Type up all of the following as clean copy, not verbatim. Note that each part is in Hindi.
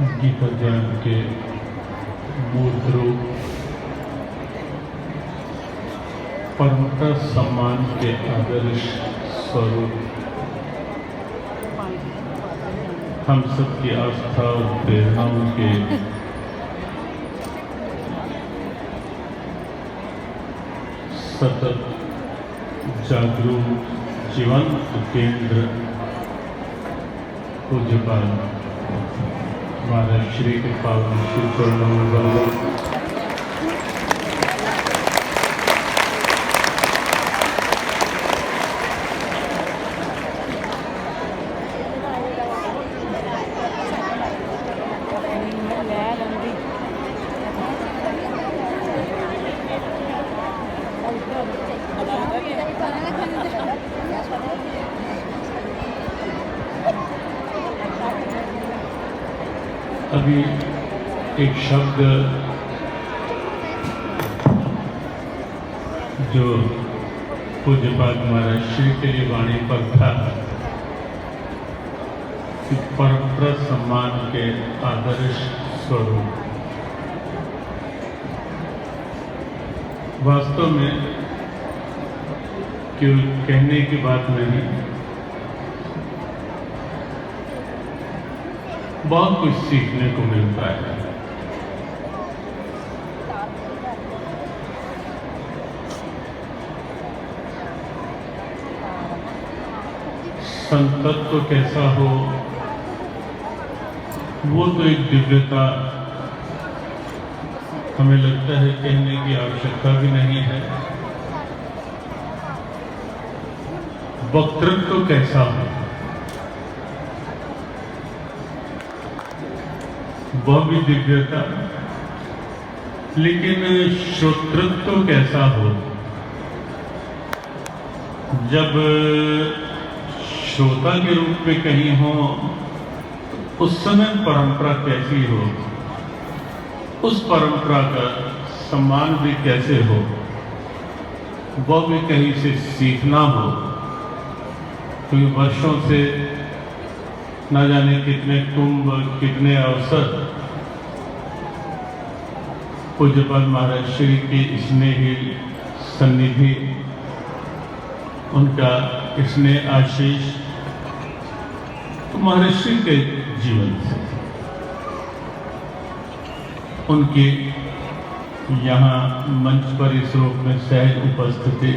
गीता ज्ञान के मूर्त रूप परमता सम्मान के आदर्श स्वरूप हम सबकी आस्था और प्रेरणाओं के सतत जागरूक जीवंत केंद्र पूज्यपाद महाराज श्री के पावन श्री चरणों में वंदन। अभी एक शब्द जो पूज्यपाद महाराज श्री के लिए वाणी पर था कि परंपरा सम्मान के आदर्श स्वरूप, वास्तव में केवल कहने की बात नहीं, बहुत कुछ सीखने को मिलता है। संतत्व कैसा हो, वो तो एक दिव्यता हमें लगता है कहने की आवश्यकता भी नहीं है। वक्तृत्व कैसा हो, वह भी दिव्यता, लेकिन श्रोतृत्व कैसा हो, जब श्रोता के रूप में कहीं हो उस समय परंपरा कैसी हो, उस परंपरा का सम्मान भी कैसे हो, वह भी कहीं से सीखना हो। क्योंकि वर्षों से न जाने कितने कुंभ, कितने अवसर पूज्यपाद महाराज श्री की स्नेही सन्निधि, उनका स्नेह आशीष तो महर्षि के जीवन से, उनकी यहाँ मंच पर इस रूप में सहज उपस्थिति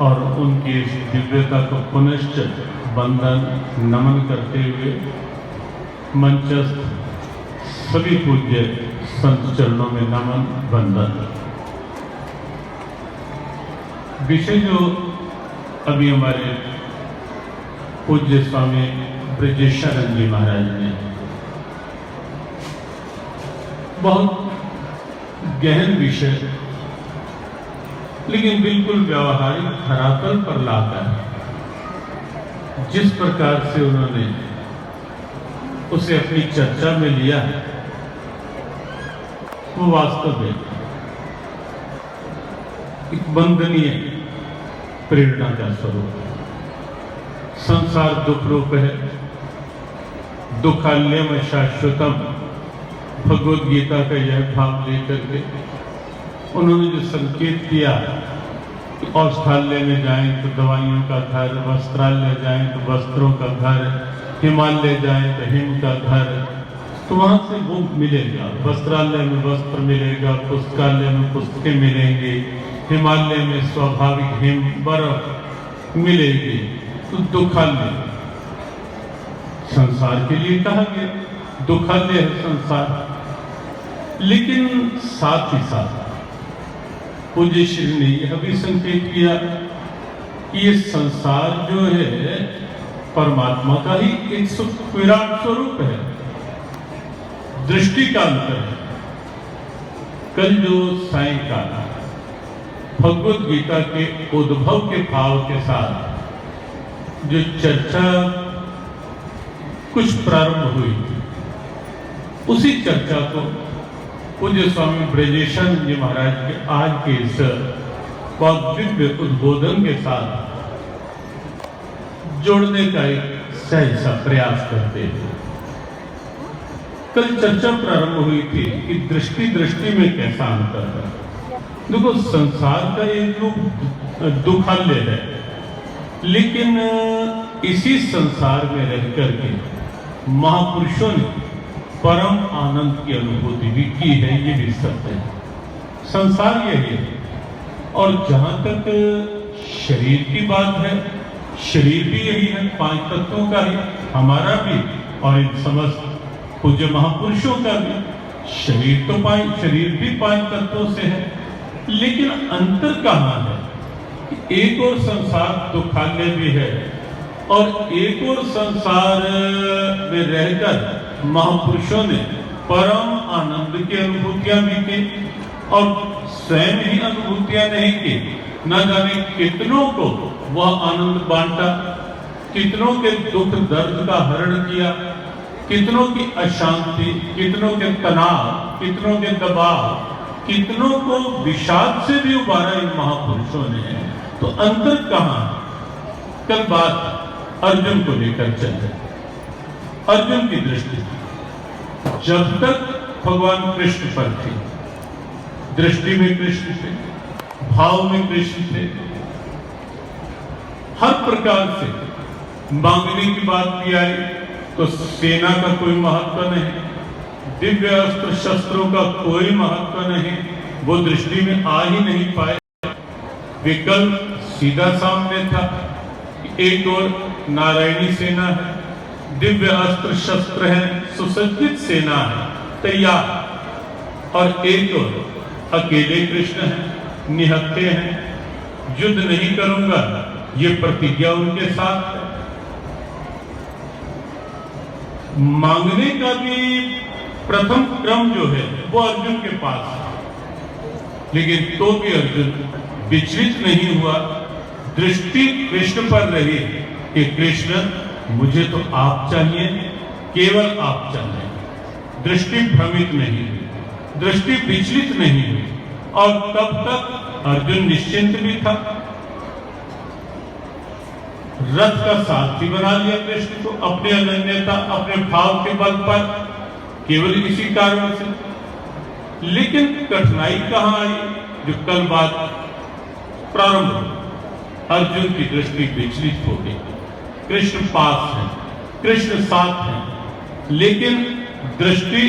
और उनकी इस दिव्यता को पुनश्च वंदन नमन करते हुए मंचस्थ सभी पूज्य संत चरणों में नमन वंदन। विषय जो अभी हमारे पूज्य स्वामी ब्रजेशानंद जी महाराज ने बहुत गहन विषय, लेकिन बिल्कुल व्यवहारिक धरातल पर लाकर जिस प्रकार से उन्होंने उसे अपनी चर्चा में लिया है, वो वास्तव में एक वंदनीय प्रेरणा का स्वरूप है। संसार दुख रूप है, दुखाल्यम शाश्वतम, भगवद गीता का यह भाव लेकर के उन्होंने जो संकेत दिया कि औषधालय में जाएं तो दवाइयों का घर, वस्त्रालय जाएं तो वस्त्रों का घर, हिमालय जाएं तो हिम का घर, तो वहां से वो मिलेगा। वस्त्रालय में वस्त्र मिलेगा, पुस्तकालय में पुस्तकें मिलेंगी, हिमालय में स्वाभाविक हिम बर्फ मिलेगी। तो दुखालय संसार के लिए कहा गया, दुखालय है संसार। लेकिन साथ ही साथ पूज्य श्री ने यह भी संकेत किया कि ये संसार जो है परमात्मा का ही एक विराट स्वरूप है, दृष्टि का अंतर है। कल जो सायंकाल भगवद गीता के उद्भव के भाव के साथ जो चर्चा कुछ प्रारंभ हुई थी, उसी चर्चा को पूज्य स्वामी ब्रजेशानंद जी महाराज के आज के इस बहुत दिव्य उद्बोधन के साथ जोड़ने का एक सहज सा प्रयास करते हैं। कल चर्चा प्रारंभ हुई थी कि दृष्टि दृष्टि में कैसा अंतर है। देखो, संसार का एक रूप दुखालय है, लेकिन इसी संसार में रह करके महापुरुषों ने परम आनंद की अनुभूति भी की है, ये भी सत्य है। संसार यही है। और जहां तक शरीर की बात है, शरीर भी यही है, 5 तत्वों का ही, हमारा भी और इन समस्त पूज्य महापुरुषों का भी। शरीर भी 5 तत्वों से है, लेकिन अंतर कहाँ है? एक और संसार दुखालय भी है और एक और संसार में रहकर महापुरुषों ने परम आनंद की अनुभूतियां भी की और स्वयं ही अनुभूतियां नहीं की, न जाने कितनों को वह आनंद बांटा, कितनों के दुख दर्द का हरण किया, कितनों की अशांति, कितनों के तनाव, कितनों के दबाव, कितनों को विषाद से भी उबारा इन महापुरुषों ने। तो अंतर कहां? कल बात अर्जुन को लेकर चले। अर्जुन की दृष्टि जब तक भगवान कृष्ण पर थी, दृष्टि में कृष्ण थे, भाव में कृष्ण थे, हर प्रकार से मांगने की बात भी आई तो सेना का कोई महत्व नहीं, दिव्य अस्त्र शस्त्रों का कोई महत्व नहीं, वो दृष्टि में आ ही नहीं पाए। विकल्प सीधा सामने था, एक और नारायणी सेना है, दिव्य अस्त्र शस्त्र है, सुसज्जित सेना है तैयार, और एक और अकेले कृष्ण है, निहत्थे हैं, युद्ध नहीं करूंगा ये प्रतिज्ञा उनके साथ है। मांगने का भी प्रथम क्रम जो है वो अर्जुन के पास है, लेकिन तो भी अर्जुन विचलित नहीं हुआ। दृष्टि कृष्ण पर रही कि कृष्ण मुझे तो आप चाहिए, केवल आप चाहिए। दृष्टि भ्रमित नहीं हुई, दृष्टि विचलित नहीं हुई, और तब तक अर्जुन निश्चिंत भी था। रथ का सारथी बना लिया कृष्ण को, अपनी अनन्यता, अपने भाव के बल पर, केवल इसी कारण से। लेकिन कठिनाई कहां आई? जो कल बात प्रारंभ हुई, अर्जुन की दृष्टि विचलित हो गई। कृष्ण पास है, कृष्ण साथ है, लेकिन दृष्टि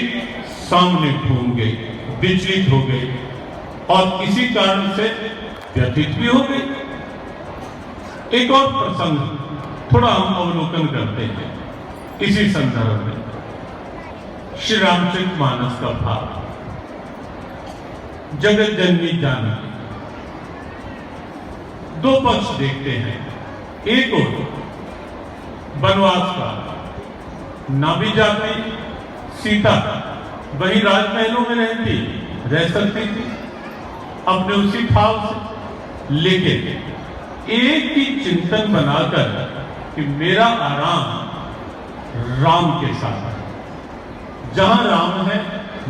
सामने घूम गई, विचलित हो गई, और इसी कारण से व्यथित भी हो गई। एक और प्रसंग थोड़ा हम अवलोकन करते हैं इसी संदर्भ में। श्री रामचरितमानस का भाव, जगत जननी जानकी, 2 पक्ष देखते हैं। एक और वनवास का, ना भी जाती सीता, वही राजमहलों में रह सकती थी अपने उसी भाव से, लेकिन एक ही चिंतन बनाकर कि मेरा आराम राम के साथ है, जहां राम है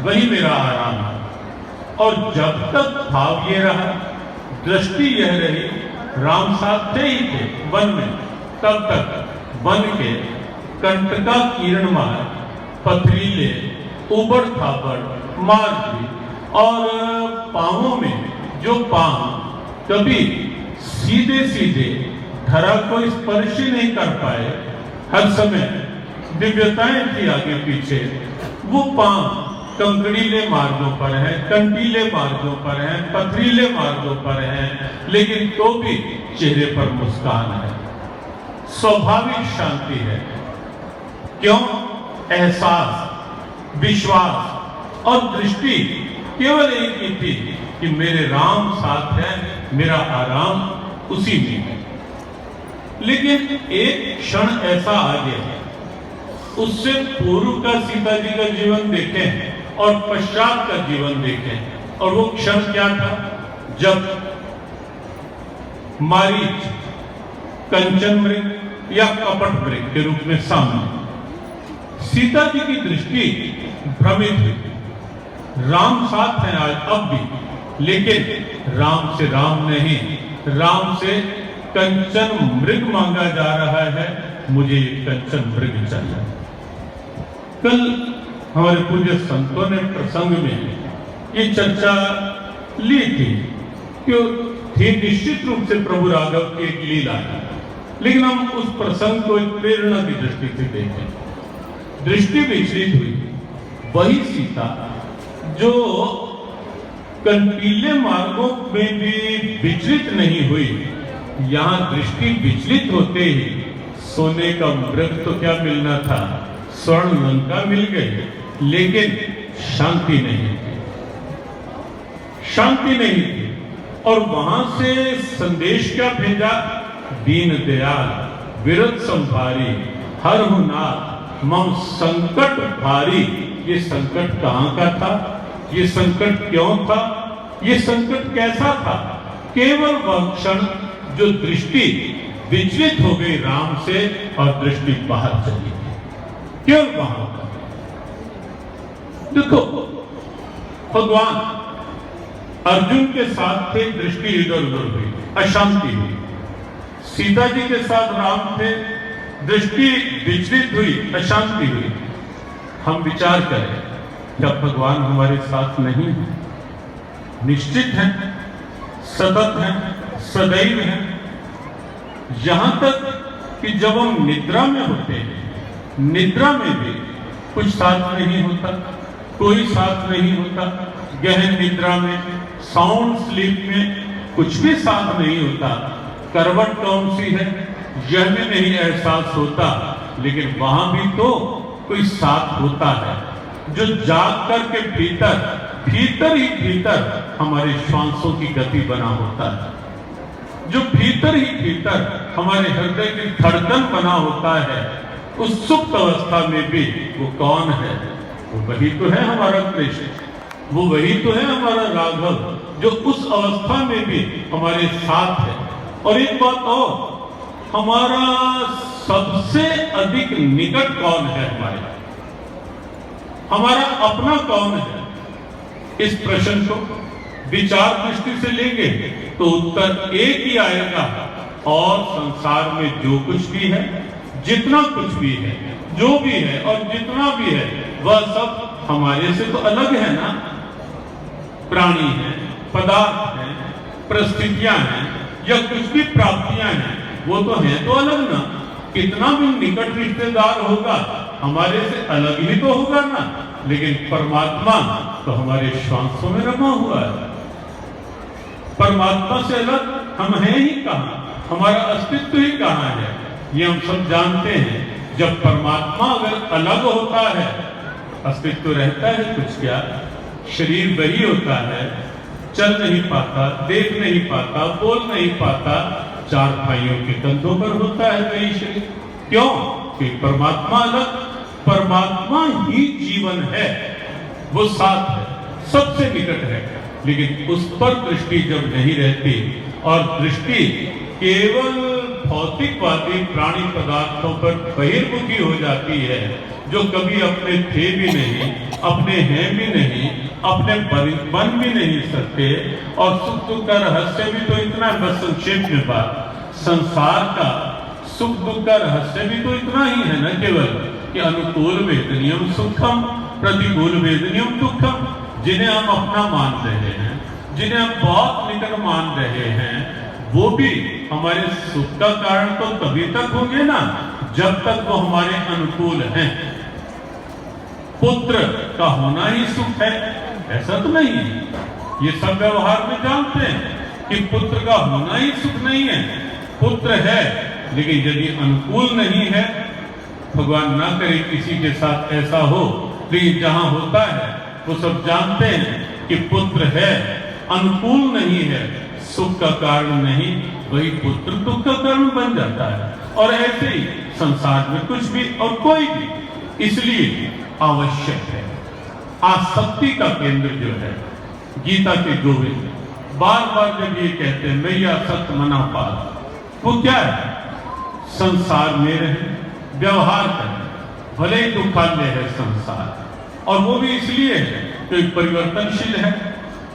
वही मेरा आराम है। और जब तक भाव ये रहा, दृष्टि यह रही, राम साथ थे ही थे वन में, तब तक वन के कंटका किरणमार, पथरीले, उबड़ खाबड़ मार्ग भी, और पांवों में जो पांव कभी सीधे सीधे धरा को स्पर्श ही नहीं कर पाए, हर समय दिव्यताएं थी आगे पीछे, वो पांव कंकड़ीले मार्गों पर है, कंटीले मार्गों पर है, पथरीले मार्गों पर है, लेकिन तो भी चेहरे पर मुस्कान है, स्वाभाविक शांति है। क्यों? एहसास, विश्वास और दृष्टि केवल एक ही थी कि मेरे राम साथ है, मेरा आराम उसी में है। लेकिन एक क्षण ऐसा आ गया, उससे पूर्व का सीता जी का जीवन देखें और पश्चात का जीवन देखें, और वो क्षण क्या था? जब मारीच कंचन मृग या कपट मृग के रूप में सामने, सीता जी की दृष्टि भ्रमित हुई। राम साथ हैं आज अब भी, लेकिन राम से राम नहीं, राम से कंचन मृग मांगा जा रहा है, मुझे कंचन मृग चाहिए। कल हमारे पूज्य संतों ने प्रसंग में ये चर्चा ली थी कि थी निश्चित रूप से प्रभु राघव की एक लीला है, लेकिन हम उस प्रसंग को एक प्रेरणा की दृष्टि से देखें। दृष्टि विचलित हुई वही सीता जो कंटीले मार्गों में भी विचलित नहीं हुई। यहां दृष्टि विचलित होते ही सोने का मृग तो क्या मिलना था, स्वर्ण लंका मिल गई, लेकिन शांति नहीं थी, शांति नहीं थी। और वहां से संदेश क्या भेजा, दीन दयाल विरत संभारी हर हुनार मम संकट भारी। ये संकट कहां का था, ये संकट क्यों था, ये संकट कैसा था? केवल वह क्षण जो दृष्टि विचलित हो गई राम से और दृष्टि बाहर चली गई, केवल वहां का। देखो, भगवान अर्जुन के साथ थे, दृष्टि इधर उधर हुई, अशांति हुई। सीता जी के साथ राम थे, दृष्टि विचलित हुई, अशांति हुई। हम विचार करें, क्या भगवान हमारे साथ नहीं है? निश्चित है, सतत है, सदैव है। यहां तक कि जब हम निद्रा में होते हैं, निद्रा में भी कुछ साथ नहीं होता, कोई साथ नहीं होता। गहन निद्रा में, साउंड स्लीप में कुछ भी साथ नहीं होता। करवट कौन सी है यह भी नहीं एहसास होता, लेकिन वहां भी तो कोई साथ होता है जो जाग करके भीतर भीतर ही भीतर हमारे श्वासों की गति बना होता है, जो भीतर ही भीतर हमारे हृदय की धड़कन बना होता है। उस सुप्त अवस्था में भी वो कौन है? वो वही तो है हमारा कृष्ण, वो वही तो है हमारा राघव, जो उस अवस्था में भी हमारे साथ है। और एक बात और, हमारा सबसे अधिक निकट कौन है? हमारा अपना कौन है? इस प्रश्न को विचार दृष्टि से लेंगे तो उत्तर एक ही आएगा। और संसार में जो कुछ भी है, जितना कुछ भी है, जो भी है और जितना भी है, वह सब हमारे से तो अलग है ना। प्राणी है, पदार्थ है, परिस्थितियां हैं, या कुछ भी प्राप्तियां हैं, वो तो है तो अलग ना। कितना भी निकट रिश्तेदार होगा, हमारे से अलग ही तो होगा ना। लेकिन परमात्मा तो हमारे श्वासों में रमा हुआ है। परमात्मा से अलग हम हैं ही कहां, हमारा अस्तित्व ही कहां है, ये हम सब जानते हैं। जब परमात्मा अगर अलग होता है, अस्तित्व रहता है कुछ क्या? शरीर वही होता है, चल नहीं पाता, देख नहीं पाता, बोल नहीं पाता, चार भाइयों के कंधों पर होता है वही शरीर। क्यों? कि परमात्मा अलग, परमात्मा ही जीवन है, वो साथ है, सबसे निकट है। लेकिन उस पर दृष्टि जब नहीं रहती और दृष्टि केवल भौतिकवादी प्राणी पदार्थों पर बहिर्मुखी हो जाती है, जो कभी अपने थे भी नहीं, अपने हैं भी नहीं, अपने बन भी नहीं सकते। और सुख दुख का रहस्य भी तो इतना, बस संक्षेप में बात, संसार का सुख दुख का रहस्य भी तो इतना ही है न, केवल कि अनुकूल वेदनियम सुखम, प्रतिकूल वेदनियम दुखम। जिन्हें हम अपना मान रहे हैं, जिन्हें हम बहुत निकट मान रहे हैं, वो भी हमारे सुख का कारण तो तभी तक होंगे ना जब तक वो हमारे अनुकूल हैं। पुत्र का होना ही सुख है, ऐसा तो नहीं है। ये सब व्यवहार में जानते हैं कि पुत्र का होना ही सुख नहीं है। पुत्र है, लेकिन यदि अनुकूल नहीं है, भगवान ना करे किसी के साथ ऐसा हो, लेकिन जहां होता है वो सब जानते हैं कि पुत्र है, अनुकूल नहीं है, सुख का कारण नहीं, वही पुत्र दुख का कारण बन जाता है। और ऐसे ही संसार में कुछ भी और कोई भी, इसलिए आवश्यक है आसक्ति का केंद्र जो है। गीता के गोविंद बार बार जब ये कहते हैं मैया सत मना पास, वो क्या है? संसार में रहे, व्यवहार करें, भले ही दुखालय है संसार, और वो भी इसलिए है कि परिवर्तनशील है।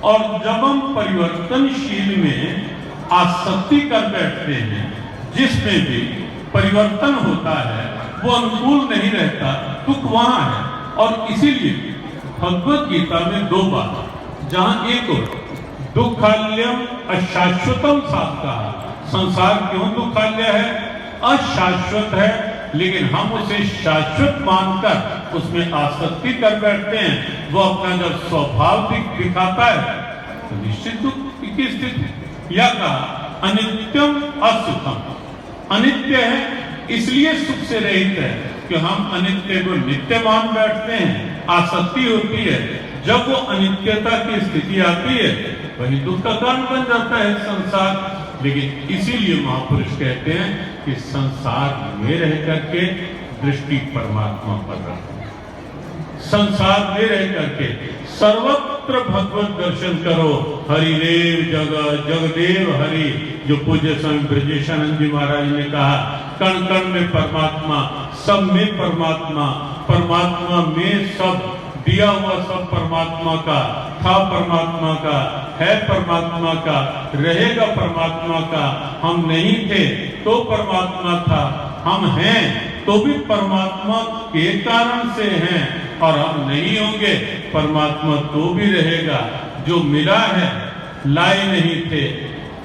और जब हम परिवर्तनशील में आसक्ति कर बैठते हैं, जिसमें भी परिवर्तन होता है वो अनुकूल नहीं रहता, दुख वहां है। और इसीलिए भगवत गीता में दो बात, जहां एक और दुखाल्यम अशाश्वतम साथ कहा, संसार क्यों दुखाल्य है, अशाश्वत है, लेकिन हम उसे शाश्वत मानकर उसमें आसक्ति कर बैठते हैं, वो अपना जब स्वभाव दिखाता है तो निश्चित दुख की स्थिति। या कहा अनित्यम असुखम, अनित्य है इसलिए सुख से रहित है कि हम अनित्य को नित्य मान बैठते हैं, आसक्ति होती है। जब वो अनित्यता की स्थिति आती है वही दुख का कारण बन जाता है संसार। लेकिन इसीलिए महापुरुष कहते हैं कि संसार में रह करके दृष्टि परमात्मा पर रखो, संसार में रह करके सर्वत्र भगवत दर्शन करो। हरिदेव जग जगदेव हरि, जो पूज्य स्वामी ब्रजेशानंद जी महाराज ने कहा, कण कण में परमात्मा, सब में परमात्मा, परमात्मा में सब, दिया हुआ सब परमात्मा का, था परमात्मा का, है परमात्मा का, रहेगा परमात्मा का। हम नहीं थे तो परमात्मा था, हम हैं तो भी परमात्मा के कारण से हैं, और हम नहीं होंगे परमात्मा तो भी रहेगा। जो मिला है लाए नहीं थे,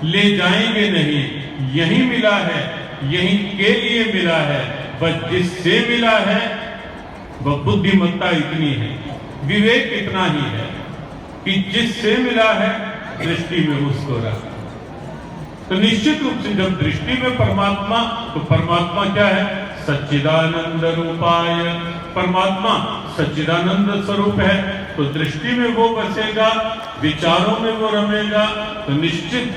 ले जाएंगे नहीं, यही मिला है, यही के लिए मिला है। बस जिससे मिला है वह बुद्धिमत्ता इतनी है, विवेक इतना ही है कि जिससे मिला है दृष्टि में उसको रख। तो निश्चित रूप से जब दृष्टि में परमात्मा, तो परमात्मा क्या है, सच्चिदानंद रूपाय, परमात्मा सच्चिदानंद स्वरूप है। तो दृष्टि में वो बसेगा, विचारों में वो रमेगा। तो निश्चित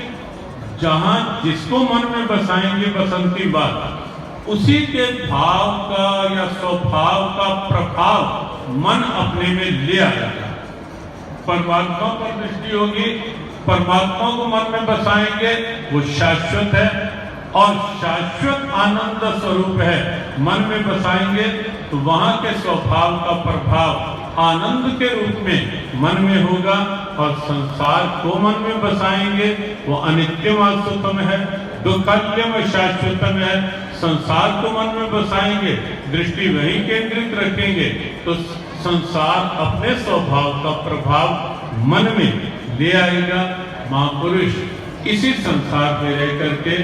जहां जिसको मन में बसाएंगे बसंती बात, उसी के भाव का या स्वभाव का प्रभाव मन अपने में ले आएगा। परमात्मा पर दृष्टि होगी, परमात्मा को मन में बसाएंगे, वो शाश्वत है और शाश्वत आनंद स्वरूप है। मन में बसाएंगे तो वहां के स्वभाव का प्रभाव आनंद के रूप में मन में होगा, और संसार को मन में बसाएंगे वो अनित्यम अशुद्धम है, दुखाल्यम शाश्वतम है। संसार को मन में बसाएंगे, दृष्टि वहीं केंद्रित रखेंगे, तो संसार अपने स्वभाव का प्रभाव मन में ले आएगा। महापुरुष इसी संसार में रह करके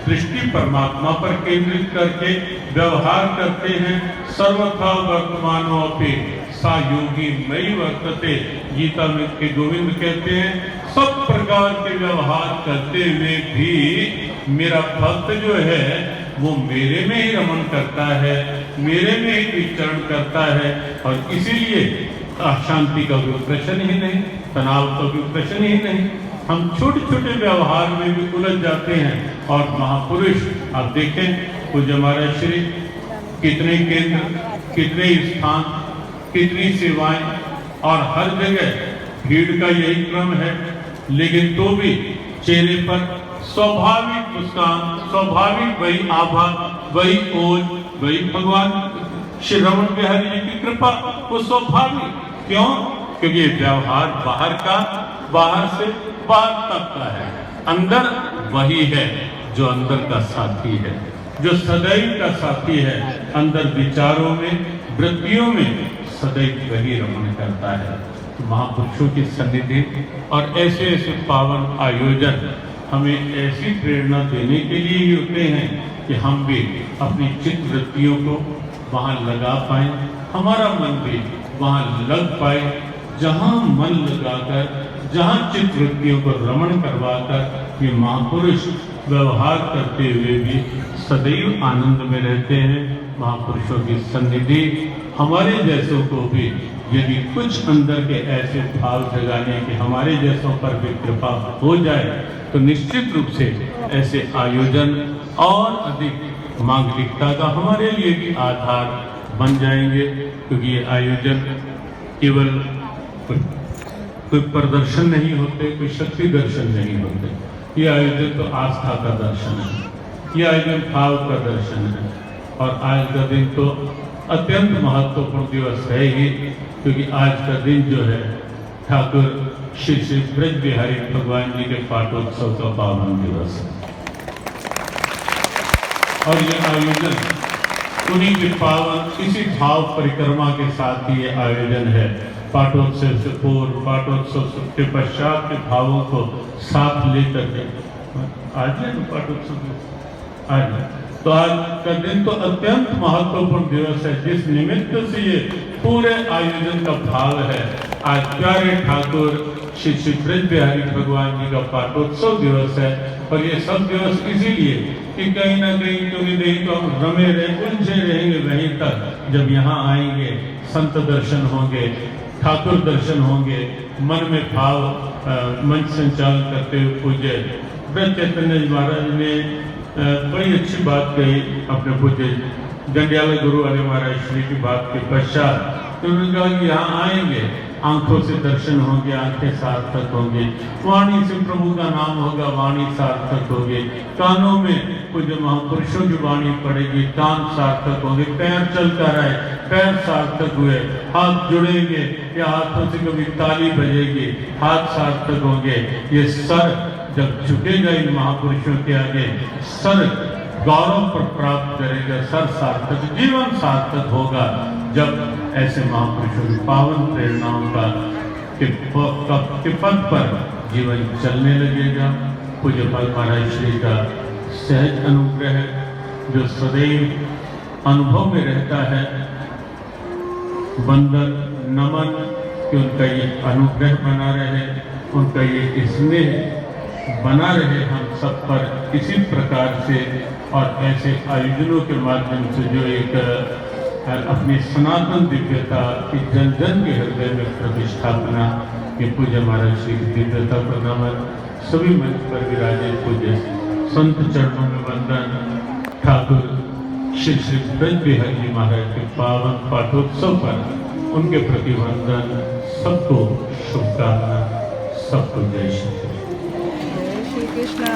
दृष्टि परमात्मा पर केंद्रित करके व्यवहार करते हैं। सर्वथा वर्तमानो अपि सा योगी मयि वर्तते, गीता में के गोविंद कहते हैं, सब प्रकार के व्यवहार करते हुए भी मेरा भक्त जो है वो मेरे में ही रमण करता है, मेरे में ही विचरण करता है, और इसीलिए अशांति का कोई प्रश्न ही नहीं, तनाव का कोई प्रश्न ही नहीं। हम छोटे छोटे व्यवहार में भी उलझ जाते हैं। और महापुरुष आप देखें, पूज्य महाराज श्री कितने केंद्र, कितने स्थान, कितनी सेवाएं, और हर जगह भीड़ का यही क्रम है, लेकिन तो भी चेहरे पर स्वाभाविक मुस्कान, स्वाभाविक वही आभा, वही ओज, वही भगवान श्री रमण बिहारी जी की कृपा, वो स्वाभाविक। क्यों? क्योंकि ये व्यवहार बाहर का, बाहर से बाहर तक का है, अंदर वही है जो अंदर का साथी है, जो सदैव का साथी है। अंदर विचारों में, वृत्तियों में सदैव वही रमण करता है। महापुरुषों की सन्निधि और ऐसे ऐसे पावन आयोजन हमें ऐसी प्रेरणा देने के लिए ही होते हैं कि हम भी अपनी चित्त वृत्तियों को वहाँ लगा पाए, हमारा मन भी वहाँ लग पाए। जहाँ मन लगाकर, जहाँ चित्त वृत्तियों को रमण करवाकर ये महापुरुष व्यवहार करते हुए भी सदैव आनंद में रहते हैं। महापुरुषों की सन्निधि हमारे जैसों को भी यदि कुछ अंदर के ऐसे भाव जगाने कि हमारे जैसों पर भी कृपा हो जाए, तो निश्चित रूप से ऐसे आयोजन और अधिक मांगलिकता का हमारे लिए भी आधार बन जाएंगे। क्योंकि ये आयोजन केवल कोई प्रदर्शन नहीं होते, कोई शक्ति दर्शन नहीं होते, ये आयोजन तो आस्था का दर्शन है, ये आयोजन भाव का दर्शन है। और आज का दिन तो अत्यंत महत्वपूर्ण दिवस है ही, क्योंकि आज का दिन जो है ठाकुर श्री श्री ब्रज बिहारी भगवान जी के पाटोत्सव का पावन दिवस है। और ये आयोजन उन्हीं के पावन इसी भाव परिक्रमा के साथ ही ये आयोजन है। पाटोत्सव से पूर्व, पाटोत्सव के पश्चात के भावों को साथ लेकर के आज है पाटोत्सव आज, तो आज का दिन तो अत्यंत महत्वपूर्ण दिवस है, जिस निमित्त से ये पूरे आयोजन का भाव है। आज प्यारे ठाकुर श्री श्री ब्रज बिहारी भगवान जी का पाटोत्सव दिवस है। और ये सब दिवस इसीलिए कि कहीं ना कहीं, क्योंकि नहीं तो हम रमे रहे उलझे रहेंगे वहीं तक। जब यहाँ आएंगे संत दर्शन होंगे, ठाकुर दर्शन होंगे, मन में भाव मंच संचालन करते हुए पूज्य ब्रज चैतन्य जी महाराज ने बड़ी अच्छी बात कही अपने पूज्य जंडियाला गुरु वाले महाराज श्री की बात के पश्चात। तो उन्होंने कहा कि यहाँ आएंगे, आंखों से दर्शन होंगे, आंखें सार्थक होंगी, वाणी से प्रभु का नाम होगा, वाणी सार्थक होगी, कानों में पूज्य महापुरुषों की वाणी पड़ेगी, कान सार्थक होंगे, पैर चलकर आए, पैर सार्थक हुए, हाथ जुड़ेंगे या हाथों से कभी ताली बजेगी, हाथ सार्थक होंगे। ये सर जब झुकेगा इन महापुरुषों के आगे, सर गौरव पर प्राप्त करेगा, सर सार्थक, जीवन सार्थक होगा जब ऐसे महापुरुषों की पावन प्रेरणाओं का के पथ पर जीवन चलने लगेगा। पूज्य पाल महाराज श्री का सहज अनुग्रह जो सदैव अनुभव में रहता है, वंदन नमन कि उनका ये अनुग्रह बना रहे, उनका ये स्नेह बना रहे हम सब पर इसी प्रकार से। और ऐसे आयोजनों के माध्यम से जो एक अपनी सनातन दिव्यता की जन जन के हृदय में प्रतिष्ठापना, ये पूज्य महाराज श्री की दिव्यता को नमन। सभी मंच पर विराजे पूज्य संत चरणों में वंदन। ठाकुर श्री श्री ब्रज बिहारी जी महाराज के पावन पाठोत्सव पर उनके प्रति वंदन। सबको शुभकामना, सबको जय श्री कृष्ण।